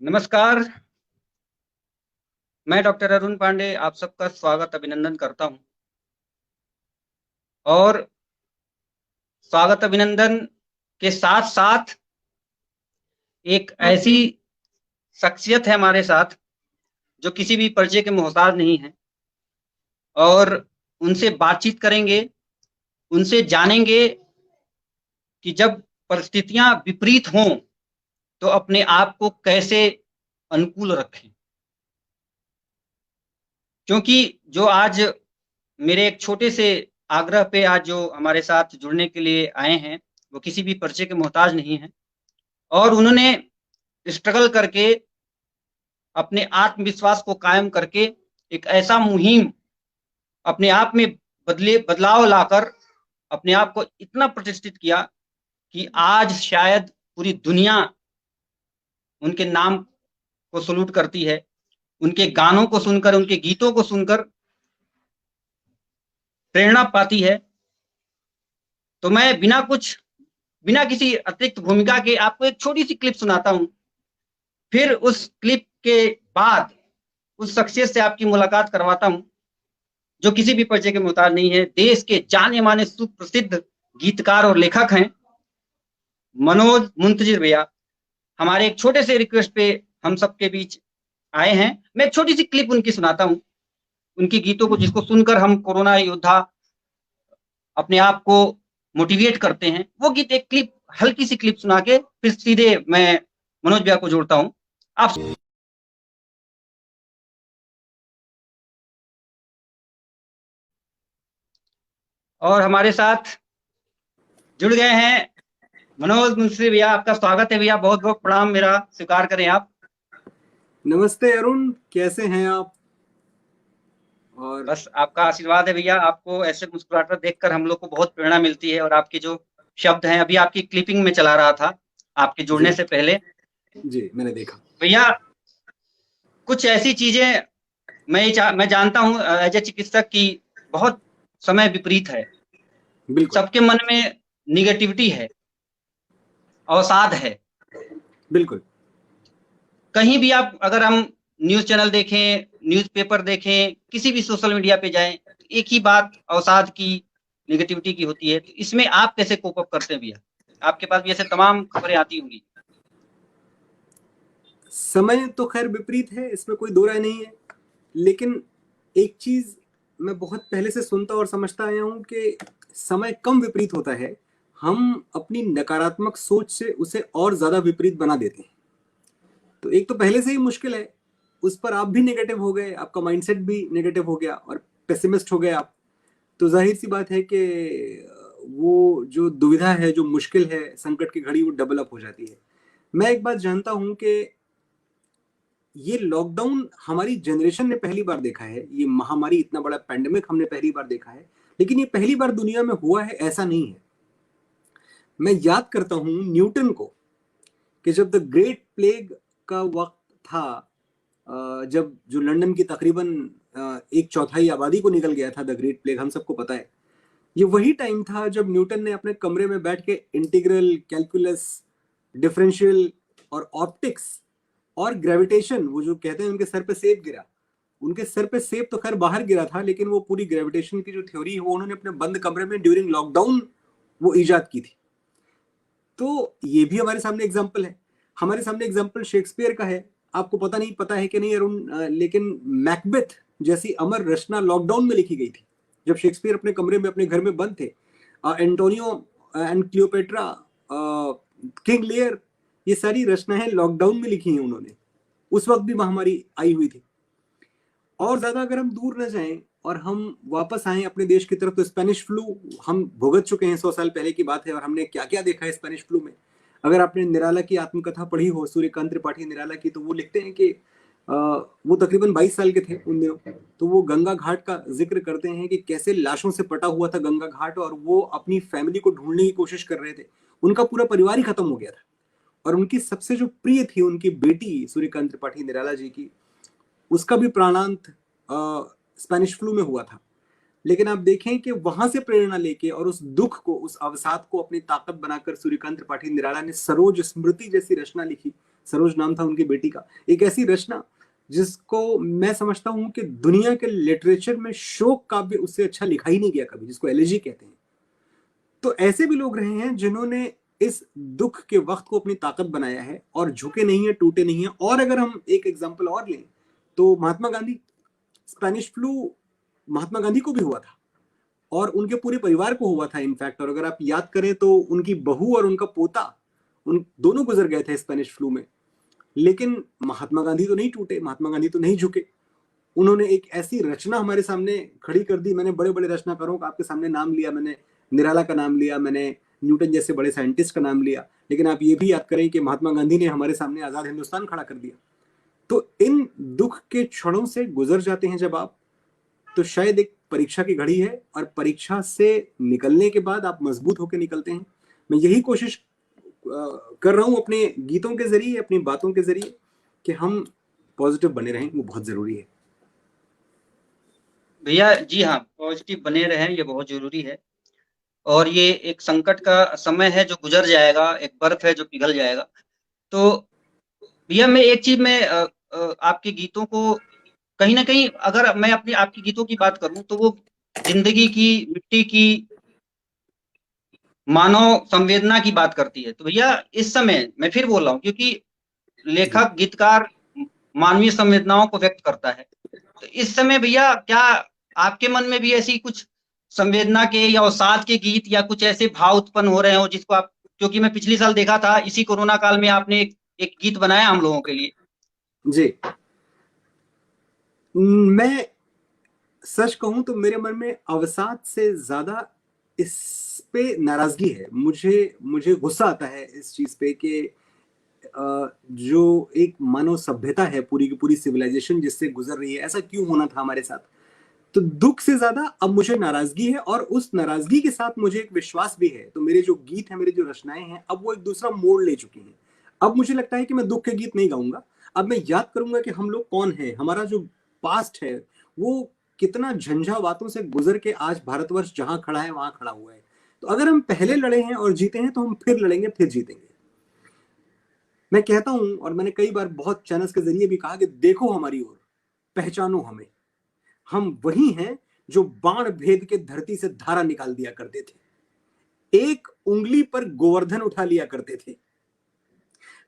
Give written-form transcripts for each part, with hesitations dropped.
नमस्कार, मैं डॉक्टर अरुण पांडे आप सबका स्वागत अभिनंदन करता हूँ और स्वागत अभिनंदन के साथ-साथ एक ऐसी शख्सियत है हमारे साथ, जो किसी भी परिचय के मोहताज नहीं है और उनसे बातचीत करेंगे, उनसे जानेंगे कि जब परिस्थितियाँ विपरीत हों, तो अपने आप को कैसे अनुकूल रखें। क्योंकि जो आज मेरे एक छोटे से आग्रह पे आज जो हमारे साथ जुड़ने के लिए आए हैं, वो किसी भी परिचय के मोहताज नहीं हैं और उन्होंने स्ट्रगल करके अपने आत्मविश्वास को कायम करके एक ऐसा मुहिम अपने आप में बदलाव लाकर अपने आप को इतना प्रतिष्ठित किया कि आज शायद पूरी दुनिया उनके नाम को सैल्यूट करती है। उनके गानों को सुनकर, उनके गीतों को सुनकर प्रेरणा पाती है। तो मैं बिना किसी अतिरिक्त भूमिका के आपको एक छोटी-सी क्लिप सुनाता हूँ। फिर उस क्लिप के बाद उस शख्सियत से आपकी मुलाकात करवाता हूँ, जो किसी भी परिचय के मोहताज नहीं है। देश के जाने-माने सुप्रसिद्ध गीतकार और लेखक हैं, मनोज मुंतशिर भैया। हमारे एक छोटे से रिक्वेस्ट पे हम सबके बीच आए हैं। मैं एक छोटी-सी क्लिप उनकी सुनाता हूँ, उनके गीतों को जिसको सुनकर हम कोरोना योद्धा अपने आप को मोटिवेट करते हैं। वो गीत एक क्लिप हल्की-सी क्लिप सुना के फिर सीधे मैं मनोज भैया को जोड़ता हूँ। आप और हमारे साथ जुड़ गए हैं मनोज मुंशी भैया। आपका स्वागत है भैया, बहुत-बहुत प्रणाम मेरा स्वीकार करें आप। नमस्ते अरुण, कैसे हैं आप? और बस आपका आशीर्वाद है भैया, आपको ऐसे मुस्कुराता देखकर हम लोग को बहुत प्रेरणा मिलती है और आपके जो शब्द हैं, अभी आपकी क्लिपिंग में चला रहा था, आपके जुड़ने जी से पहले। जी मैंने देखा। भैया, कुछ ऐसी चीज़ें मैं जानता हूँ एज़ अ चिकित्सक कि बहुत समय विपरीत है। बिल्कुल सबके मन में नेगेटिविटी है, अवसाद है। बिल्कुल। कहीं भी आप अगर हम न्यूज़ चैनल देखें, न्यूज़पेपर देखें, किसी भी सोशल मीडिया पे जाएँ, एक ही बात अवसाद की, नेगेटिविटी की होती है। तो इसमें आप कैसे कोप अप करते हैं भैया? आपके पास भी ऐसे तमाम खबरें आती होंगी। समय तो खैर विपरीत है, इसमें कोई दो राय नहीं है। लेकिन एक चीज मैं बहुत पहले से सुनता और समझता आया हूं कि समय कम विपरीत होता है, हम अपनी नकारात्मक सोच से उसे और ज्यादा विपरीत बना देते हैं। तो एक तो पहले से ही मुश्किल है, उस पर आप भी नेगेटिव हो गए, आपका माइंडसेट भी नेगेटिव हो गया और पेसिमिस्ट हो गए आप। तो जाहिर सी बात है कि वो जो दुविधा है, जो मुश्किल है, संकट की घड़ी, वो डबल अप हो जाती है। मैं एक बात जानता हूं कि ये लॉकडाउन हमारी जनरेशन ने पहली बार देखा है, ये महामारी, इतना बड़ा पैंडेमिक हमने पहली बार देखा है, लेकिन ये पहली बार दुनिया में हुआ है ऐसा नहीं है। मैं याद करता हूं न्यूटन को कि जब द ग्रेट प्लेग का वक्त था, जब जो लंदन की तकरीबन एक चौथाई आबादी को निकल गया था, द ग्रेट प्लेग, हम सबको पता है। ये वही टाइम था जब न्यूटन ने अपने कमरे में बैठ के इंटीग्रल, कैलकुलस, डिफरेंशियल और ऑप्टिक्स और ग्रेविटेशन, वो जो कहते हैं उनके सर पे सेब गिरा, उनके सर पे सेब तो खैर बाहर गिरा था, लेकिन वो पूरी ग्रेविटेशन की जो थ्योरी है वो उन्होंने अपने बंद कमरे में ड्यूरिंग लॉकडाउन वो इजाद की थी। तो ये भी हमारे सामने एग्जाम्पल है। हमारे सामने एग्जाम्पल शेक्सपियर का है। आपको पता है कि नहीं अरुण, लेकिन मैकबेथ जैसी अमर रचना लॉकडाउन में लिखी गई थी, जब शेक्सपियर अपने कमरे में अपने घर में बंद थे। Antonio and Cleopatra, King Lear, ये सारी रचनाएं लॉकडाउन में लिखी हैं उन्होंने। उस वक्त भी महामारी आई हुई थी। और ज्यादा अगर हम दूर न जाएं और हम वापस आए अपने देश की तरफ, तो स्पेनिश फ्लू हम भुगत चुके हैं, 100 साल पहले की बात है, और हमने क्या क्या देखा है स्पेनिश फ्लू में। अगर आपने निराला की आत्मकथा पढ़ी हो, सूर्यकांत त्रिपाठी निराला की, तो वो लिखते हैं कि वो तकरीबन 22 साल के थे उन दिनों। तो वो गंगा घाट का जिक्र करते हैं कि कैसे लाशों से पटा हुआ था गंगा घाट, और वो अपनी फैमिली को ढूंढने की कोशिश कर रहे थे। उनका पूरा परिवार ही खत्म हो गया था, और उनकी सबसे जो प्रिय थी, उनकी बेटी सूर्यकांत त्रिपाठी निराला जी की, उसका भी प्राणांत स्पेनिश फ्लू में हुआ था। लेकिन आप देखें कि वहां से प्रेरणा लेके और उस दुख को, उस अवसाद को अपनी ताकत बनाकर सूर्यकांत त्रिपाठी निराला ने सरोज स्मृति जैसी रचना लिखी। सरोज नाम था उनकी बेटी का। एक ऐसी रचना जिसको मैं समझता हूं कि दुनिया के लिटरेचर में शोक काव्य उससे अच्छा लिखा ही नहीं गया कभी, जिसको एलिजी कहते हैं। तो ऐसे भी लोग रहे हैं जिन्होंने इस दुख के वक्त को अपनी ताकत बनाया है और झुके नहीं है, टूटे नहीं है। और अगर हम एक एग्जांपल और लें तो महात्मा गांधी, स्पेनिश फ्लू महात्मा गांधी को भी हुआ था और उनके पूरे परिवार को हुआ था इनफैक्ट। और अगर आप याद करें तो उनकी बहू और उनका पोता, उन दोनों गुजर गए थे स्पेनिश फ्लू में। लेकिन महात्मा गांधी तो नहीं टूटे, महात्मा गांधी तो नहीं झुके। उन्होंने एक ऐसी रचना हमारे सामने खड़ी कर दी। मैंने बड़े बड़े रचनाकारों का आपके सामने नाम लिया, मैंने निराला का नाम लिया, मैंने न्यूटन जैसे बड़े साइंटिस्ट का नाम लिया, लेकिन आप ये भी याद करें कि महात्मा गांधी ने हमारे सामने आजाद हिंदुस्तान खड़ा कर दिया। तो इन दुख के क्षणों से गुजर जाते हैं जब आप, तो शायद एक परीक्षा की घड़ी है और परीक्षा से निकलने के बाद आप मजबूत होकर निकलते हैं। मैं यही कोशिश कर रहा हूं अपने गीतों के जरिए, अपनी बातों के जरिए, कि हम पॉजिटिव बने रहें, वो बहुत जरूरी है। भैया जी हाँ, पॉजिटिव बने रहें, ये बहुत जरूरी है। और ये एक संकट का समय है जो गुजर जाएगा, एक बर्फ है जो पिघल जाएगा। तो भैया मैं एक चीज में आपके गीतों को कहीं ना कहीं, अगर मैं अपनी आपकी गीतों की बात करूं तो वो जिंदगी की, मिट्टी की, मानव संवेदना की बात करती है। तो भैया इस समय मैं फिर बोल रहा हूँ, क्योंकि लेखक गीतकार मानवीय संवेदनाओं को व्यक्त करता है, तो इस समय भैया क्या आपके मन में भी ऐसी कुछ संवेदना के या अवसाद के गीत या कुछ ऐसे भाव उत्पन्न हो रहे हो जिसको आप, क्योंकि मैं पिछली साल देखा था इसी कोरोना काल में आपने एक गीत बनाया हम लोगों के लिए। जी, मैं सच कहूं तो मेरे मन में अवसाद से ज्यादा इस पे नाराजगी है। मुझे गुस्सा आता है इस चीज पे कि जो एक मानव सभ्यता है, पूरी की पूरी सिविलाइजेशन जिससे गुजर रही है, ऐसा क्यों होना था हमारे साथ। तो दुख से ज्यादा अब मुझे नाराजगी है, और उस नाराजगी के साथ मुझे एक विश्वास भी है। तो मेरे जो गीत हैं, मेरी जो रचनाएं हैं, अब वो एक दूसरा मोड़ ले चुकी हैं। अब मुझे लगता है कि मैं दुख के गीत नहीं गाऊंगा, अब मैं याद करूंगा कि हम लोग कौन हैं, हमारा जो पास्ट है वो कितना झंझावातों से गुजर के आज भारतवर्ष जहां खड़ा है वहां खड़ा हुआ है। तो अगर हम पहले लड़े हैं और जीते हैं तो हम फिर लड़ेंगे, फिर जीतेंगे। मैं कहता हूं, और मैंने कई बार बहुत चैनल्स के जरिए भी कहा, कि देखो हमारी ओर, पहचानो हमें, हम वही हैं जो बाण भेद के धरती से धारा निकाल दिया करते थे, एक उंगली पर गोवर्धन उठा लिया करते थे।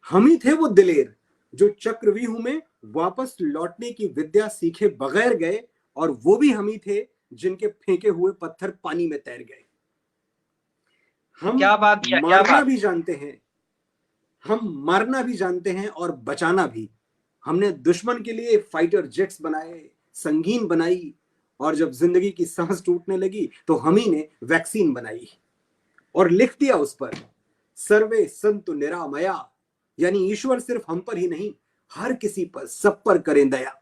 हम ही थे वो दिलेर जो चक्रव्यूह में वापस लौटने की विद्या सीखे बगैर गए, और वो भी हम ही थे जिनके फेंके हुए पत्थर पानी में तैर गए। हम क्या बात किया, क्या मारना बात। भी जानते हैं, हम मारना भी जानते हैं और बचाना भी। हमने दुश्मन के लिए फाइटर जेट्स बनाए, संगीन बनाई, और जब जिंदगी की सांस टूटने लगी तो हम ही ने वैक्सीन बनाई और लिख दिया उस पर, सर्वे संतु निरामया, यानी ईश्वर सिर्फ हम पर ही नहीं, हर किसी पर, सब पर करें दया।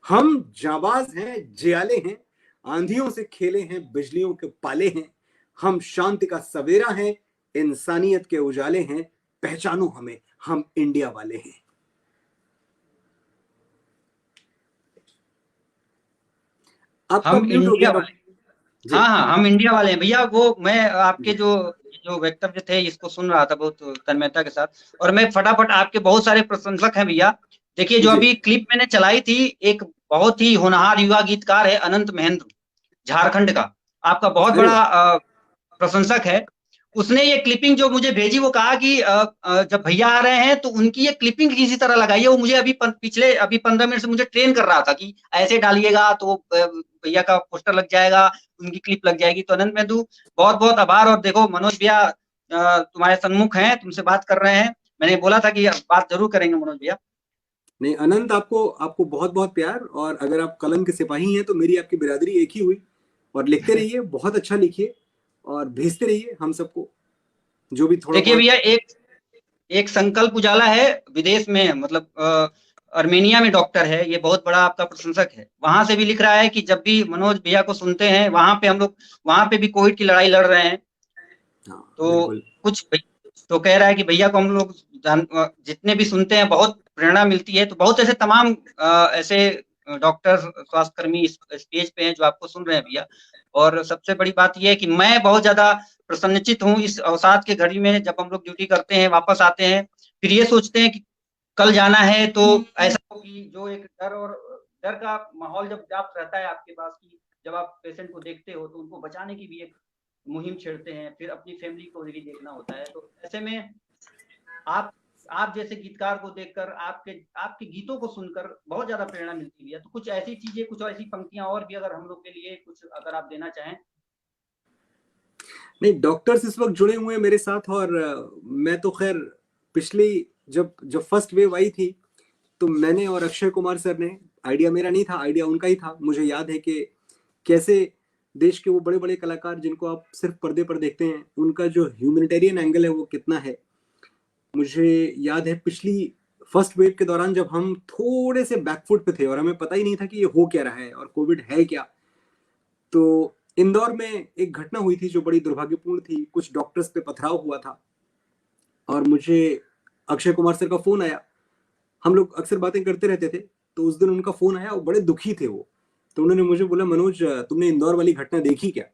हम जाबाज हैं, जियाले हैं, आंधियों से खेले हैं, बिजलियों के पाले हैं। हम शांति का सवेरा हैं, इंसानियत के उजाले हैं, पहचानो हमें, हम इंडिया वाले हैं। आपका हम म्यूट हो इंडिया गया। वाले, हाँ हाँ, हम इंडिया वाले हैं भैया। वो मैं आपके जो जो वक्तव्य थे इसको सुन रहा था बहुत तन्मयता के साथ, और मैं फटाफट, आपके बहुत सारे प्रशंसक हैं भैया। देखिए जो जी, अभी क्लिप मैंने चलाई थी, एक बहुत ही होनहार युवा गीतकार है अनंत महेंद्र, झारखंड का, आपका बहुत अरे बड़ा वाह, प्रशंसक है। उसने ये क्लिपिंग जो मुझे भेजी, वो कहा कि जब भैया आ रहे हैं तो उनकी ये क्लिपिंग किसी तरह लगाइए। वो मुझे पिछले 15 मिनट से मुझे ट्रेन कर रहा था कि ऐसे डालिएगा तो भैया का पोस्टर लग जाएगा, उनकी क्लिप लग जाएगी। तो अनंत मेहदू, बहुत बहुत आभार। और देखो मनोज भैया तुम्हारे सन्मुख हैं, तुमसे बात कर रहे हैं, मैंने बोला था कि बात जरूर करेंगे मनोज भैया। नहीं अनंत, आपको आपको बहुत बहुत प्यार। और अगर आप कलम के सिपाही हैं तो मेरी आपकी बिरादरी एक ही हुई। और लिखते रहिए, बहुत अच्छा लिखिए, और भेजते रहिए हम सबको जो भी थोड़ा देखिए बहुत। भैया, एक एक संकल्प उजाला है, विदेश में, मतलब अर्मेनिया में डॉक्टर है, ये बहुत बड़ा आपका प्रशंसक है। वहां से भी लिख रहा है कि जब भी मनोज भैया को सुनते हैं, वहां पे हम लोग, वहां पे भी कोविड की लड़ाई लड़ रहे हैं। हाँ तो बिल्कुल। कुछ तो कह रहा है कि भैया को हम लोग जितने भी सुनते हैं बहुत प्रेरणा मिलती है। तो बहुत ऐसे तमाम ऐसे डॉक्टर, स्वास्थ्यकर्मी इस स्टेज पे हैं जो आपको सुन रहे हैं भैया। और सबसे बड़ी बात यह है कि मैं बहुत ज्यादा प्रसन्नचित हूँ इस अवसाद के घड़ी में, जब हम लोग ड्यूटी करते हैं, वापस आते हैं, फिर ये सोचते हैं कि कल जाना है तो ऐसा हो कि जो एक डर का माहौल जब व्याप्त रहता है आपके पास की, जब आप पेशेंट को देखते हो तो उनको बचाने की भी एक मुहिम छेड़ते हैं, फिर अपनी फैमिली को भी देखना होता है। तो ऐसे में आप आप जैसे गीतकार को देखकर, आपके आपके गीतों को सुनकर बहुत ज्यादा प्रेरणा मिलती है। तो कुछ ऐसी चीजें, कुछ ऐसी पंक्तियां और भी अगर हम लोग के लिए कुछ अगर आप देना चाहें। नहीं, डॉक्टर्स इस वक्त जुड़े हुए हैं मेरे साथ, और मैं तो खैर पिछली जब जब फर्स्ट वेव आई थी तो मैंने और अक्षय कुमार सर ने, आइडिया मेरा नहीं था, आइडिया उनका ही था। मुझे याद है कि कैसे देश के वो बड़े बड़े कलाकार जिनको आप सिर्फ पर्दे पर देखते हैं, उनका जो ह्यूमैनिटेरियन एंगल है वो कितना है। मुझे याद है पिछली फर्स्ट वेव के दौरान जब हम थोड़े से बैकफुट पे थे और हमें पता ही नहीं था कि ये हो क्या रहा है और कोविड है क्या, तो इंदौर में एक घटना हुई थी जो बड़ी दुर्भाग्यपूर्ण थी। कुछ डॉक्टर्स पे पथराव हुआ था और मुझे अक्षय कुमार सर का फोन आया। हम लोग अक्सर बातें करते रहते थे, तो उस दिन उनका फोन आया और बड़े दुखी थे वो। तो उन्होंने मुझे बोला, मनोज तुमने इंदौर वाली घटना देखी क्या?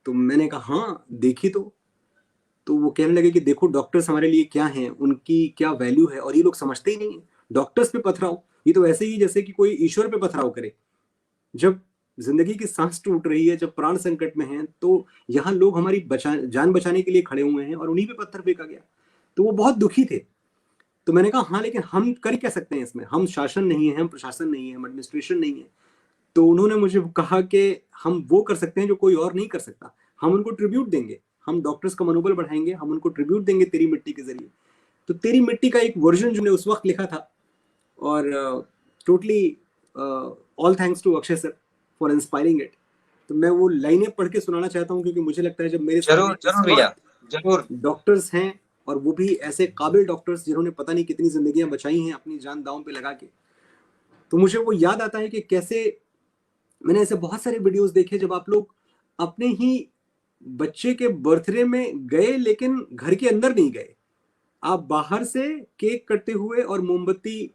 तो मैंने कहा हाँ देखी। तो वो कहने लगे कि देखो डॉक्टर्स हमारे लिए क्या हैं, उनकी क्या वैल्यू है, और ये लोग समझते ही नहीं है। डॉक्टर्स पे पथराव, ये तो ऐसे ही जैसे कि कोई ईश्वर पे पथराव करे। जब जिंदगी की सांस टूट रही है, जब प्राण संकट में हैं, तो यहाँ लोग हमारी जान बचाने के लिए खड़े हुए हैं और उन्हीं पे पत्थर फेंका गया। तो वो बहुत दुखी थे। तो मैंने कहा हाँ, लेकिन हम कर क्या सकते हैं इसमें? हम शासन नहीं है, हम प्रशासन नहीं है, हम एडमिनिस्ट्रेशन नहीं है। तो उन्होंने मुझे कहा कि हम वो कर सकते हैं जो कोई और नहीं कर सकता। हम उनको ट्रिब्यूट देंगे, हम डॉक्टर्स का मनोबल बढ़ाएंगे, हम उनको ट्रिब्यूट देंगे तेरी मिट्टी के जरिए। तो तेरी मिट्टी का एक वर्जन जो ने उस वक्त लिखा था, और totally all thanks to Akshay sir for inspiring it. तो मैं वो लाइनें पढ़ के सुनाना चाहता हूँ, क्योंकि मुझे लगता है जब मेरे जरूर जरूर भैया, जरूर। डॉक्टर्स हैं, और वो भी ऐसे काबिल डॉक्टर्स जिन्होंने पता नहीं कितनी जिंदगियां बचाई हैं अपनी जान दांव पे लगा के, तो मुझे वो याद आता है कि कैसे मैंने ऐसे बहुत सारे वीडियोस देखे जब आप लोग अपने ही बच्चे के बर्थडे में गए लेकिन घर के अंदर नहीं गए। आप बाहर से केक कटते हुए और मोमबत्ती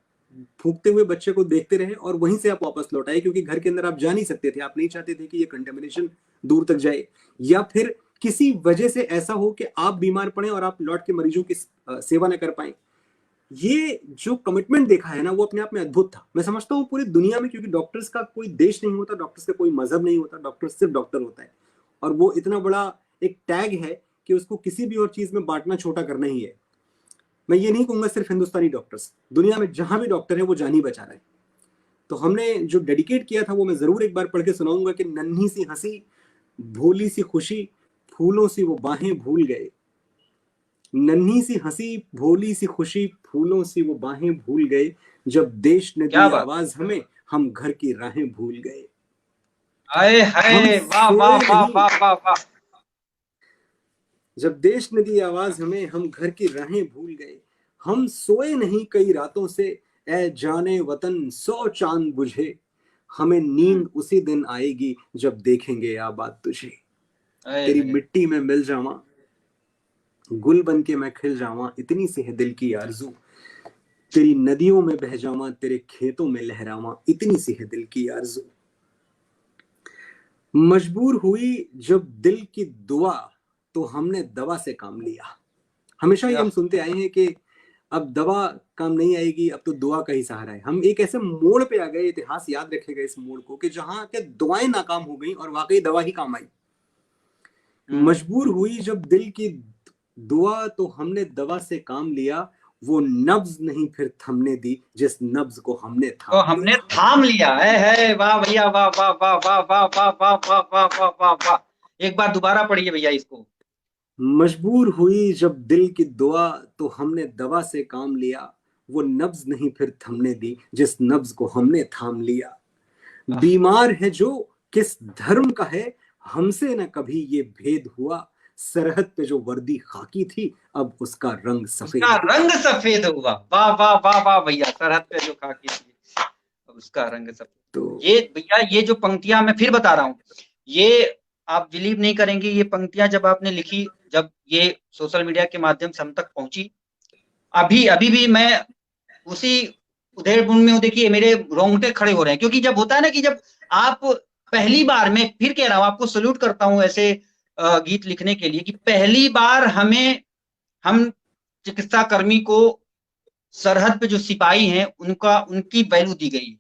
फूकते हुए बच्चे को देखते रहे और वहीं से आप वापस लौट आए, क्योंकि घर के अंदर आप जा नहीं सकते थे। आप नहीं चाहते थे कि ये कंटेमिनेशन दूर तक जाए, या फिर किसी वजह से ऐसा हो कि आप बीमार पड़े और आप लौट के मरीजों की सेवा न कर पाए। ये जो कमिटमेंट देखा है ना, वो अपने आप में अद्भुत था। मैं समझता हूँ पूरी दुनिया में, क्योंकि डॉक्टर्स का कोई देश नहीं होता, डॉक्टर्स का कोई मजहब नहीं होता, डॉक्टर सिर्फ डॉक्टर होता है। और वो इतना बड़ा एक टैग है कि उसको किसी भी और चीज में बांटना छोटा करना ही है। मैं ये नहीं कहूंगा सिर्फ हिंदुस्तानी डॉक्टर्स, दुनिया में जहां भी डॉक्टर है वो जान ही बचा रहा है। तो हमने जो डेडिकेट किया था वो मैं जरूर एक बार पढ़ के सुनाऊंगा कि नन्ही सी हंसी, भोली सी खुशी, फूलों सी वो बाहें भूल गए। नन्ही सी हंसी, भोली सी खुशी, फूलों सी वो बाहें भूल गए। जब देश ने दी आवाज हमें, हम घर की राहें भूल गए। हाय हाय, वाह वाह वाह वाह वाह वाह। जब देश ने दी आवाज हमें, हम घर की राहें भूल गए। हम सोए नहीं कई रातों से, ए जाने वतन 100 चांद बुझे। हमें नींद उसी दिन आएगी जब देखेंगे आबाद तुझे। तेरी मिट्टी में मिल जावा, गुल बन के मैं खिल जावा, इतनी सी है दिल की आरज़ू। तेरी नदियों में बह जावा, तेरे खेतों में लहरावा, इतनी सी है दिल की आरज़ू। मजबूर हुई जब दिल की दुआ, तो हमने दवा से काम लिया। हमेशा ही हम सुनते आए हैं कि अब दवा काम नहीं आएगी, अब तो दुआ का ही सहारा है। हम एक ऐसे मोड़ पे आ गए, इतिहास याद रखेगा इस मोड़ को, कि जहां के दुआएं नाकाम हो गई और वाकई दवा ही काम आई। मजबूर हुई जब दिल की दुआ, तो हमने दवा से काम लिया। वो नब्ज नहीं फिर थमने दी, जिस नब्ज को हमने थाम लिया है। वाह भैया, वाह वाह वाह वाह वाह वाह वाह वाह वाह वाह वाह वाह। एक बार दोबारा पढ़िए भैया इसको। मजबूर हुई जब दिल की दुआ, तो हमने दवा से काम लिया। वो नब्ज नहीं फिर थमने दी, जिस नब्ज को हमने थाम लिया। बीमार है जो किस धर्म का है, हमसे न कभी ये भेद हुआ। सरहद पे जो वर्दी खाकी थी, अब उसका रंग सफेद हुआ। वाह वाह वाह वाह भैया, सरहद पे जो खाकी थी अब उसका रंग सफेद। तो ये भैया, ये जो पंक्तियां मैं फिर बता रहा हूँ, ये आप बिलीव नहीं करेंगे, ये पंक्तियां जब आपने लिखी, जब ये सोशल मीडिया के माध्यम से हम तक पहुंची, अभी भी मैं उसी उधेड़बुन में हूँ। देखिए मेरे रोंगटे खड़े हो रहे हैं, क्योंकि जब होता है ना कि जब आप पहली बार, मैं फिर कह रहा हूँ, आपको सल्यूट करता हूँ ऐसे गीत लिखने के लिए, कि पहली बार हम चिकित्सा कर्मी को सरहद पे जो सिपाही हैं उनका उनकी वैल्यू दी गई है।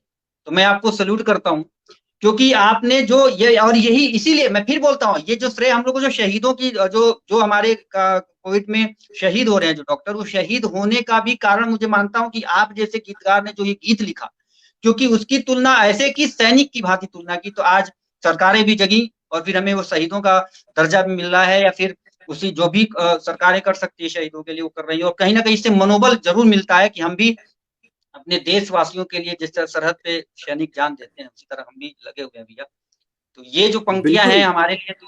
तो मैं आपको सैल्यूट करता हूँ, क्योंकि आपने जो ये, और यही इसीलिए मैं फिर बोलता हूँ, ये जो श्रेय हम लोग को जो शहीदों की जो जो हमारे कोविड में शहीद हो रहे हैं जो डॉक्टर, वो शहीद होने का भी कारण मुझे मानता हूँ कि आप जैसे गीतकार ने जो ये गीत लिखा, क्योंकि उसकी तुलना ऐसे की सैनिक की भांति तुलना की, तो आज सरकारें भी जगी और फिर हमें वो शहीदों का दर्जा भी मिल रहा है, या फिर उसी जो भी सरकारें कर सकती है शहीदों के लिए वो कर रही है, और कहीं ना कहीं इससे मनोबल जरूर मिलता है कि हम भी अपने देशवासियों के लिए जिस तरह सरहद पे सैनिक जान देते हैं उसी तरह हम भी लगे हुए हैं भैया। तो ये जो पंक्तियां हैं बिल्कुल। हमारे लिए तो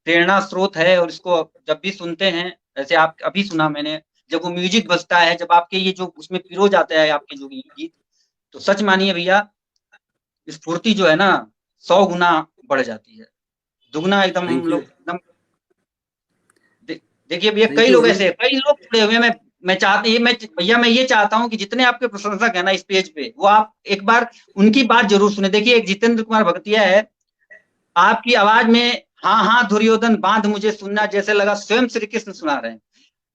प्रेरणा स्रोत है, और इसको जब भी सुनते हैं, जैसे आप अभी सुना मैंने, जब वो म्यूजिक बजता है, जब आपके ये जो उसमें पिरो जाता है आपके जो गीत, तो सच मानिए भैया स्फूर्ति जो है ना 100 गुना बढ़ जाती है, दुगना एकदम हम थैंक यू। लोग एकदम देखिए भैया थैंक कई यू लोग अरुण। ऐसे कई लोग जुड़े हुए हैं। मैं चाहते ये मैं भैया मैं ये चाहता हूँ कि जितने आपके प्रशंसक है ना इस पेज पे, वो आप एक बार उनकी बात जरूर सुने। देखिए एक जितेंद्र कुमार भगतिया है, आपकी आवाज में हाँ हाँ दुर्योधन बांध मुझे सुनना जैसे लगा स्वयं श्री कृष्ण सुना रहे हैं,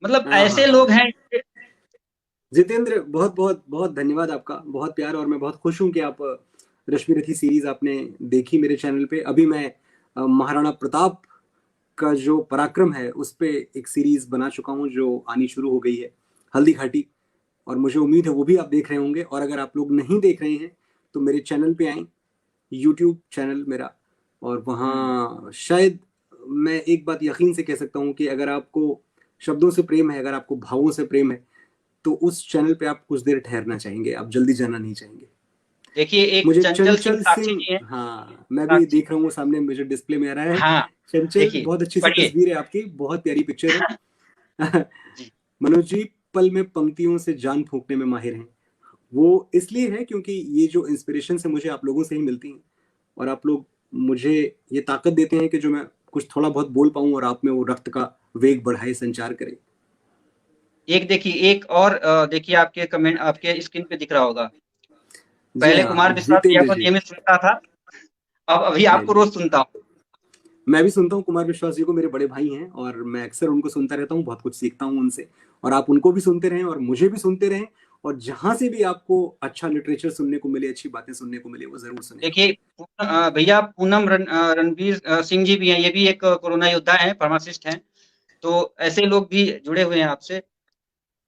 मतलब हाँ हाँ ऐसे हाँ। लोग हैं। जितेंद्र, बहुत बहुत बहुत धन्यवाद आपका, बहुत प्यार। और मैं बहुत खुश हूँ कि आप रश्मि रथी सीरीज आपने देखी मेरे चैनल पे। अभी मैं महाराणा प्रताप का जो पराक्रम है उस पे एक सीरीज बना चुका हूँ जो आनी शुरू हो गई है, हल्दी घाटी। और मुझे उम्मीद है वो भी आप देख रहे होंगे। और अगर आप लोग नहीं देख रहे हैं तो मेरे चैनल पे आए, यूट्यूब चैनल मेरा, और वहाँ शायद मैं एक बात यकीन से कह सकता हूँ कि अगर आपको शब्दों से प्रेम है, अगर आपको भावों से प्रेम है, तो उस चैनल पे आप कुछ देर ठहरना चाहेंगे, आप जल्दी जाना नहीं चाहेंगे। देखिए एक मुझे चंचल सिंह चंचल साक्षी सिंह, जी हैं। हाँ मैं भी साक्षी, देख रहा हूँ सामने, मुझे डिस्प्ले में आ रहा है। हाँ चंचल, देखिए बहुत अच्छी सी पढ़िए। तस्वीर है आपकी, बहुत प्यारी पिक्चर है। जी मनोज जी पल में पंक्तियों से जान फूंकने में माहिर हैं। वो इसलिए है क्योंकि ये जो इंस्पिरेशन है मुझे आप लोगों से ही मिलती हैं, और आप लोग मुझे ये ताकत देते हैं कि जो मैं कुछ थोड़ा बहुत बोल पाऊं और आप में वो रक्त का वेग बढ़ाए, संचार करे। एक देखिए एक और देखिए आपके कमेंट आपके स्क्रीन पे दिख रहा होगा। जी पहले हाँ, कुमार विश्वास भैया जितेंद्र को जी। नियमित सुनता था, अब अभी नहीं आपको नहीं, रोज सुनता हूँ। मैं भी सुनता हूँ कुमार विश्वास जी को, मेरे बड़े भाई हैं और मैं अक्सर उनको सुनता रहता हूँ, बहुत कुछ सीखता हूँ उनसे। और आप उनको भी सुनते रहें और मुझे भी सुनते रहें, और जहां से भी आपको अच्छा लिटरेचर सुनने को मिले, अच्छी बातें सुनने को मिले, वो जरूर सुने आप। देखिए भैया पूनम रणवीर सिंह जी भी हैं, ये भी एक कोरोना योद्धा हैं, फार्मासिस्ट हैं, तो ऐसे लोग भी जुड़े हुए हैं आपसे।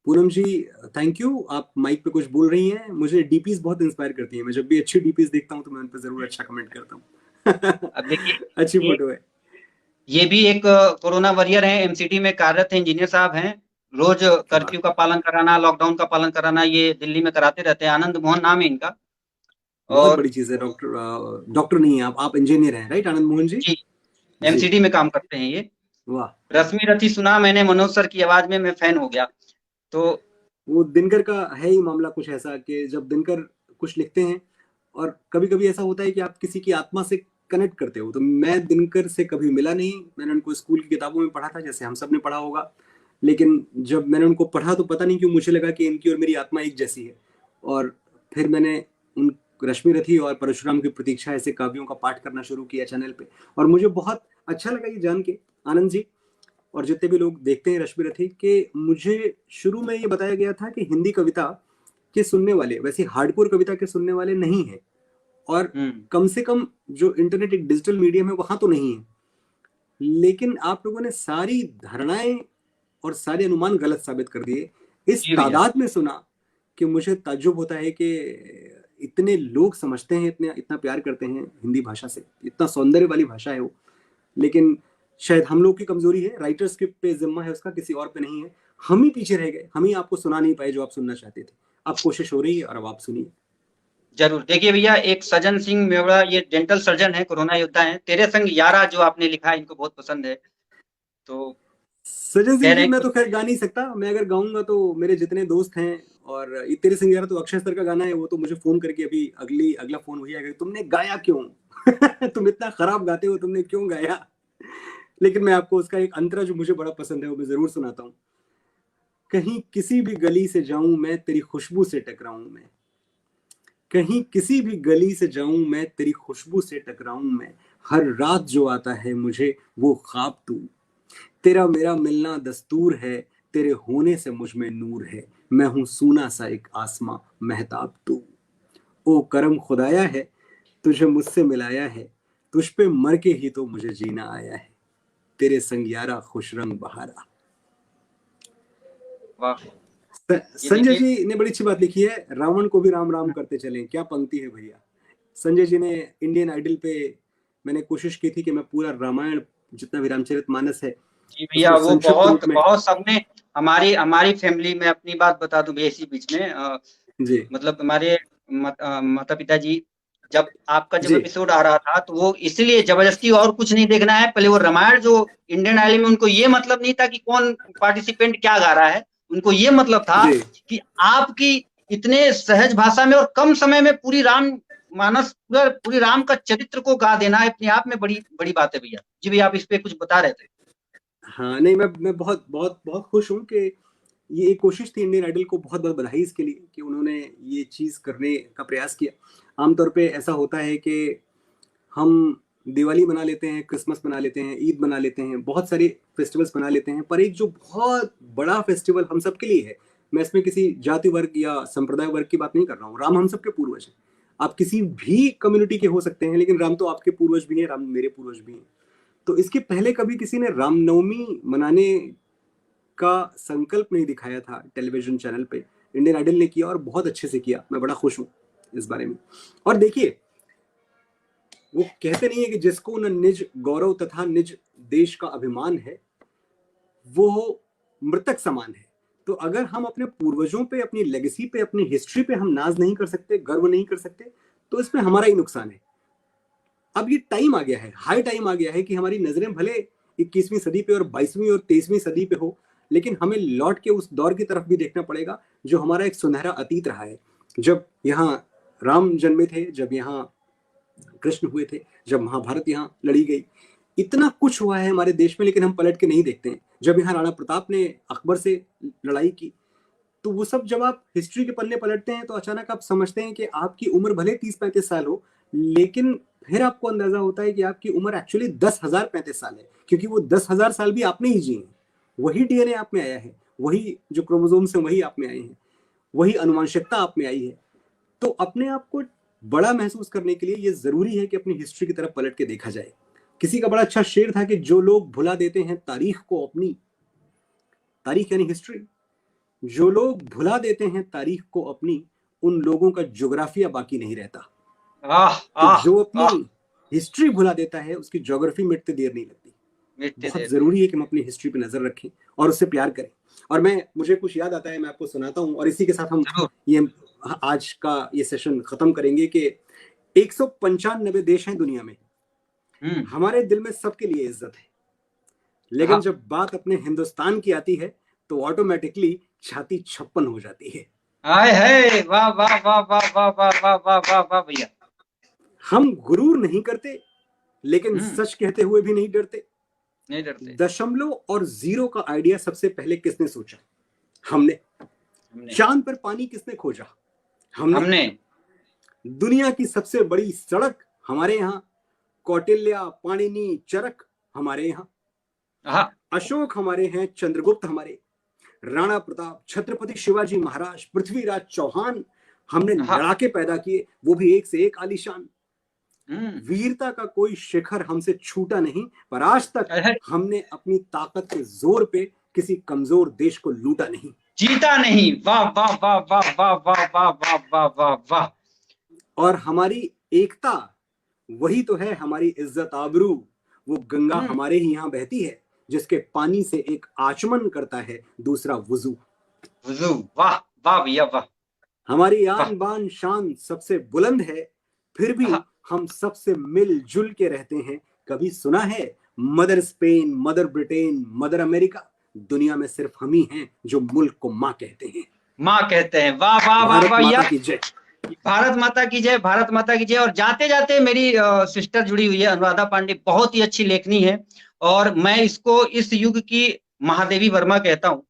पूनम जी, थैंक यू। आप माइक पे कुछ बोल रही हैं, मुझे डीपीज बहुत इंस्पायर करती हैं। मैं जब भी अच्छी डीपीज देखता हूँ तो मैं उन पर जरूर अच्छा कमेंट करता हूँ। अब देखिए अच्छी ये फोटो है। ये भी एक कोरोना वॉरियर हैं, एमसीटी में कार्यरत हैं, इंजीनियर साहब हैं। रोज वाह, कर्फ्यू का पालन कराना, लॉकडाउन का पालन कराना, ये दिल्ली में कराते रहते हैं। आनंद मोहन नाम है इनका। बहुत और बड़ी चीज है। डॉक्टर, डॉक्टर नहीं है आप इंजीनियर हैं, राइट आनंद मोहन जी? जी जी। एमसीडी में काम करते हैं ये। वाह। रश्मि रथी सुना मैंने मनोज सर की आवाज में, मैं फैन हो गया। तो वो दिनकर का है ही मामला कुछ ऐसा कि जब दिनकर कुछ लिखते हैं, और कभी कभी ऐसा होता है कि आप किसी की आत्मा से कनेक्ट करते हो। तो मैं दिनकर से कभी मिला नहीं, मैंने उनको स्कूल की किताबों में पढ़ा था जैसे हम सब ने पढ़ा होगा। लेकिन जब मैंने उनको पढ़ा तो पता नहीं क्यों मुझे लगा कि इनकी और मेरी आत्मा एक जैसी है। और फिर मैंने उन रश्मि रथी और परशुराम की प्रतीक्षा ऐसे काव्यों का पाठ करना शुरू किया चैनल पे। और मुझे बहुत अच्छा लगा ये जान के, आनंद जी और जितने भी लोग देखते हैं रश्मि रथी, के मुझे शुरू में ये बताया गया था कि हिंदी कविता के सुनने वाले वैसे हार्डकोर कविता के सुनने वाले नहीं है, और हम्म कम से कम जो इंटरनेट एक डिजिटल मीडियम है वहां तो नहीं है। लेकिन आप लोगों ने सारी धारणाएं और सारे अनुमान गलत साबित कर दिए, इस जी भैया। तादाद में सुना कि मुझे ताज्जुब होता है कि इतने लोग समझते हैं, इतने इतना प्यार करते हैं हिंदी भाषा से। इतना सौंदर्य वाली भाषा है वो। लेकिन शायद हम लोग की कमजोरी है, राइटर्स के पे जिम्मा है उसका, किसी और पे नहीं है। हम ही पीछे रह गए, हम ही आपको सुना नहीं पाए जो आप सुनना चाहते थे। अब कोशिश हो रही है और अब आप सुनिए। जरूर देखिए भैया एक सज्जन सिंह मेवड़ा, ये डेंटल सर्जन है, कोरोना योद्धा है। तेरे संग यारा जो आपने लिखा है इनको बहुत पसंद है, तो सज्जन कह सिंह रहे जी, हैं मैं कि तो खैर गा नहीं सकता। मैं अगर गाऊंगा तो मेरे जितने दोस्त हैं, और ये तेरे सिंह यार तो अक्षय सर का गाना है, वो तो मुझे फोन करके अभी अगला फोन वही आएगा, तुमने गाया क्यों? तुम इतना खराब गाते हो, तुमने क्यों गाया? लेकिन मैं आपको उसका एक अंतरा जो मुझे बड़ा पसंद है वो मैं जरूर सुनाता हूँ। कहीं किसी भी गली से जाऊं मैं, तेरी खुशबू से टकराऊं मैं। कहीं किसी भी गली से जाऊं मैं, तेरी खुशबू से टकराऊं मैं। हर रात जो आता है मुझे वो ख्वाब तू। तेरा मेरा मिलना दस्तूर है, तेरे होने से मुझ में नूर है, मैं हूं सूना सा एक आसमां महताब तू। ओ करम खुदाया है तुझे मुझसे मिलाया है, तुझ पे मर के ही तो मुझे जीना आया है, तेरे संग यारा खुश रंग बहारा। वाह, ये संजय देखिए। जी ने बड़ी अच्छी बात लिखी है, रावण को भी राम राम करते चलें, क्या पंक्ति है भैया। संजय जी ने इंडियन आइडल पे, मैंने कोशिश की थी कि मैं पूरा रामायण जितना भी रामचरितमानस है जी भैया, उसको वो संक्षिप्त बहुत रूप में। बहुत सबने, हमारी हमारी फैमिली में, अपनी बात बता दूं भैया इसी बीच में, जी मतलब हमारे माता पिता जी, जब आपका जब जी एपिसोड आ रहा था तो वो इसलिए जबरदस्ती, और कुछ नहीं देखना है, पहले वो रामायण जो इंडियन आइडल में, उनको ये मतलब नहीं था कि कौन पार्टिसिपेंट क्या गा रहा है, उनको ये मतलब था जी कि आपकी इतने सहज भाषा में और कम समय में पूरी राम मानस, पूरी राम का चरित्र को गा देना अपने आप में बड़ी बड़ी बात है भैया। जी भैया, आप इस पे कुछ बता रहे थे। हाँ नहीं, मैं बहुत बहुत बहुत खुश हूँ कि ये एक कोशिश थी इंडियन आइडल को, बहुत बहुत बधाई इसके लिए कि उन्होंने ये चीज़ करने का प्रयास किया। आमतौर पे ऐसा होता है कि हम दिवाली मना लेते हैं, क्रिसमस मना लेते हैं, ईद मना लेते हैं, बहुत सारे फेस्टिवल्स मना लेते हैं, पर एक जो बहुत बड़ा फेस्टिवल हम सब के लिए है, मैं इसमें किसी जाति वर्ग या संप्रदाय वर्ग की बात नहीं कर रहा हूँ, राम हम सबके पूर्वज हैं। आप किसी भी कम्युनिटी के हो सकते हैं, लेकिन राम तो आपके पूर्वज भी हैं, राम मेरे पूर्वज भी हैं। तो इसके पहले कभी किसी ने रामनवमी मनाने का संकल्प नहीं दिखाया था टेलीविजन चैनल पे, इंडियन आइडल ने किया और बहुत अच्छे से किया, मैं बड़ा खुश हूँ इस बारे में। और देखिए, वो कहते नहीं है कि जिसको न निज गौरव तथा निज देश का अभिमान है वो मृतक समान है। तो अगर हम अपने पूर्वजों पे, अपनी लेगेसी पे, अपनी हिस्ट्री पे हम नाज नहीं कर सकते, गर्व नहीं कर सकते, तो इसमें हमारा ही नुकसान है। अब ये टाइम आ गया है, हाई टाइम आ गया है कि हमारी नजरें भले 21वीं सदी पे और 22वीं और 23वीं सदी पे हो, लेकिन हमें लौट के उस दौर की तरफ भी देखना पड़ेगा जो हमारा एक सुनहरा अतीत रहा है, जब यहाँ राम जन्मे थे, जब यहाँ कृष्ण हुए थे, जब महाभारत यहाँ लड़ी गई। इतना कुछ हुआ है हमारे देश में, लेकिन हम पलट के नहीं देखते हैं। जब यहाँ राणा प्रताप ने अकबर से लड़ाई की, तो वो सब जब आप हिस्ट्री के पन्ने पलटते हैं तो अचानक आप समझते हैं कि आपकी उम्र भले 30-35 साल हो, लेकिन फिर आपको अंदाजा होता है कि आपकी उम्र एक्चुअली 10,035 साल है, क्योंकि वो 10,000 साल भी आपने ही जिए हैं। वही डीएनए आप में आया है, वही जो क्रोमोसोम्स हैं वही आप में आए हैं, वही अनुवांशिकता आप में आई है। तो अपने आप को बड़ा महसूस करने के लिए ये जरूरी है कि अपनी हिस्ट्री की तरफ पलट के देखा जाए। किसी का बड़ा अच्छा शेर था कि जो लोग भुला देते हैं तारीख को अपनी, तारीख यानी हिस्ट्री, जो लोग भुला देते हैं तारीख को अपनी, उन लोगों का ज्योग्राफिया बाकी नहीं रहता। आह तो आह जो अपनी आह, हिस्ट्री भुला देता है उसकी ज्योग्राफी मिटते देर नहीं लगती। मिटते बहुत देर नहीं। जरूरी है कि हम अपनी हिस्ट्री पे नजर रखें और उससे प्यार करें। और मुझे कुछ याद आता है, मैं आपको सुनाता हूँ, और इसी के साथ हम जरूर। ये आज का ये सेशन खत्म करेंगे कि 195 देश हैं दुनिया में, हमारे दिल में सबके लिए इज्जत है, लेकिन हाँ, जब बात अपने हिंदुस्तान की आती है तो ऑटोमेटिकली छाती 56 हो जाती है। आए है, वाह वाह वाह वाह वाह वाह वाह वाह वाह वाह भैया। हम गुरूर नहीं करते, लेकिन हम्म, सच कहते हुए भी नहीं डरते। नहीं डरते। दशमलव और जीरो का आइडिया सबसे पहले किसने सोचा? हमने। हमने चांद पर पानी किसने खोजा? हमने। हमने दुनिया की सबसे बड़ी सड़क हमारे यहाँ, कौटिल्य, पाणिनि, चरक हमारे यहाँ, हाँ अशोक हमारे हैं, चंद्रगुप्त हमारे, राणा प्रताप, छत्रपति शिवाजी महाराज, पृथ्वीराज चौहान, हमने हाँ। लड़ाके पैदा किए, वो भी एक से एक आलीशान। हम्म। वीरता का कोई शिखर हमसे छूटा नहीं, पर आज तक अरे, हमने अपनी ताकत के जोर पे किसी कमजोर देश को लूटा नहीं। जीता नहीं। वाह वाह वाह वाह वाह वाह वाह वाह वाह वाह वाह। और हमारी एकता वही तो है हमारी इज्जत आबरू। वो गंगा हम्म। हमारे ही यहाँ बहती है, जिसके पानी से एक आचमन करता है, दूसरा वुजू। वुजू। वाह वाह भैया वाह। हमारी वाह। आन बान शान सबसे बुलंद है, फिर भी हाँ, हम सबसे मिलजुल के रहते हैं। कभी सुना है mother Spain, mother Britain, mother America? दुनिया में सिर्फ हम ही हैं जो मुल्क को माँ कहते हैं। माँ कहते हैं। वाह वाह वाह भारत वाह माता भैया। की जय। भारत माता की जय, भारत माता की जय। और जाते जाते मेरी सिस्टर जुड़ी हुई है, अनुराधा पांडे, बहुत ही अच्छी लेखनी है, और मैं इसको इस युग की महादेवी वर्मा कहता हूँ।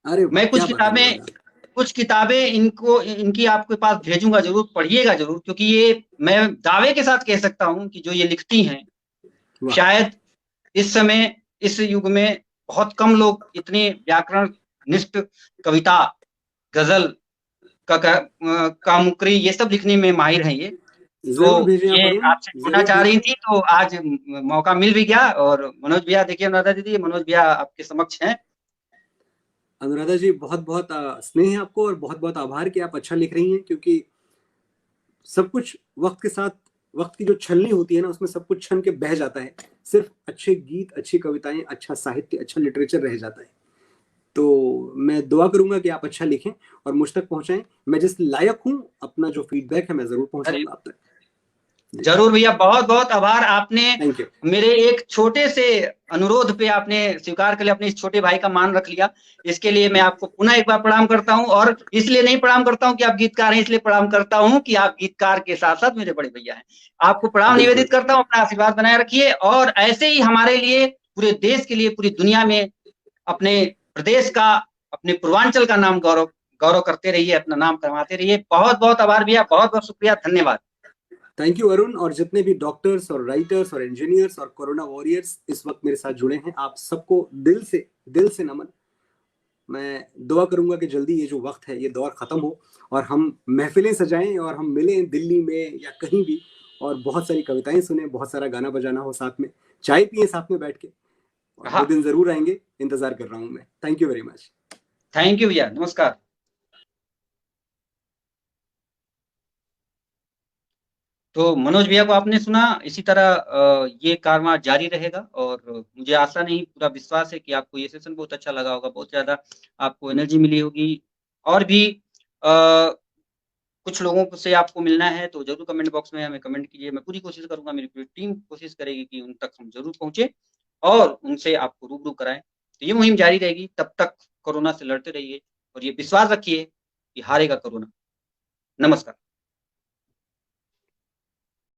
अरे वाह, मैं क्या बात है अनुराधा। कुछ किताबें इनको इनकी आपके पास भेजूंगा, जरूर पढ़िएगा जरूर, क्योंकि ये मैं दावे के साथ कह सकता हूँ कि जो ये लिखती हैं, वाह। शायद इस समय, इस युग में बहुत कम लोग इतने व्याकरण निष्ठ कविता, गजल, कामुकरी, ये सब लिखने में माहिर हैं ये। जरूर तो भेजें आप ये अरुण, आपसे पूछना जरूर चाह रही भेजें। थी, तो आज मौका मिल भी गया। और मनोज भैया, देखिए अनुराधा दीदी, मनोज भैया आपके समक्ष हैं। अनुराधा जी, बहुत बहुत स्नेह है आपको, और बहुत बहुत आभार कि आप अच्छा लिख रही हैं, क्योंकि सब कुछ वक्त के साथ, वक्त की जो छलनी होती है ना, उसमें सब कुछ छन के बह जाता है। सिर्फ अच्छे गीत, अच्छी कविताएं, अच्छा साहित्य, अच्छा लिटरेचर रह जाता है। तो मैं दुआ करूंगा कि आप अच्छा लिखें और मुझ तक पहुंचाएं। मैं जिस लायक हूं, अपना जो फीडबैक है मैं जरूर अरे पहुंचाऊंगा आप तक। जरूर भैया, बहुत बहुत आभार। आपने थैंक यू। मेरे एक छोटे से अनुरोध पे आपने स्वीकार कर लिया, अपने इस छोटे भाई का मान रख लिया। इसके लिए मैं आपको पुनः एक बार प्रणाम करता हूं। और इसलिए नहीं प्रणाम करता हूं कि आप गीतकार हैं, इसलिए प्रणाम करता हूं कि आप गीतकार के साथ साथ मेरे बड़े भैया हैं। आपको प्रणाम बिल्कुल। निवेदित करता हूं, अपना आशीर्वाद बनाए रखिए। और ऐसे ही हमारे लिए, पूरे देश के लिए, पूरी दुनिया में अपने प्रदेश का, अपने पूर्वांचल का नाम गौरव गौरव करते रहिए, अपना नाम कमाते रहिए। बहुत बहुत आभार भैया, बहुत बहुत शुक्रिया, धन्यवाद। थैंक यू अरुण, और जितने भी डॉक्टर्स और राइटर्स और इंजीनियर्स और कोरोना वॉरियर्स इस वक्त मेरे साथ जुड़े हैं, आप सबको दिल से नमन। मैं दुआ करूंगा कि जल्दी ये जो वक्त है, ये दौर खत्म हो, और हम महफिलें सजाएं, और हम मिलें दिल्ली में या कहीं भी, और बहुत सारी कविताएं सुने, बहुत सारा गाना बजाना हो साथ में, चाय पिए साथ में बैठ के। और वो हाँ, दिन जरूर आएंगे, इंतजार कर रहा हूं मैं। Thank you very much. Thank you भैया, नमस्कार। तो मनोज भैया को आपने सुना। इसी तरह ये कारवां जारी रहेगा। और मुझे आशा नहीं, पूरा विश्वास है कि आपको ये सेशन बहुत अच्छा लगा होगा, बहुत ज्यादा आपको एनर्जी मिली होगी। और भी कुछ लोगों से आपको मिलना है तो जरूर कमेंट बॉक्स में हमें कमेंट कीजिए। मैं पूरी कोशिश करूंगा, मेरी पूरी टीम कोशिश करेगी कि उन तक हम जरूर पहुंचे और उनसे आपको रूबरू कराएं। तो ये मुहिम जारी रहेगी, तब तक कोरोना से लड़ते रहिए और ये विश्वास रखिए कि हारेगा कोरोना। नमस्कार।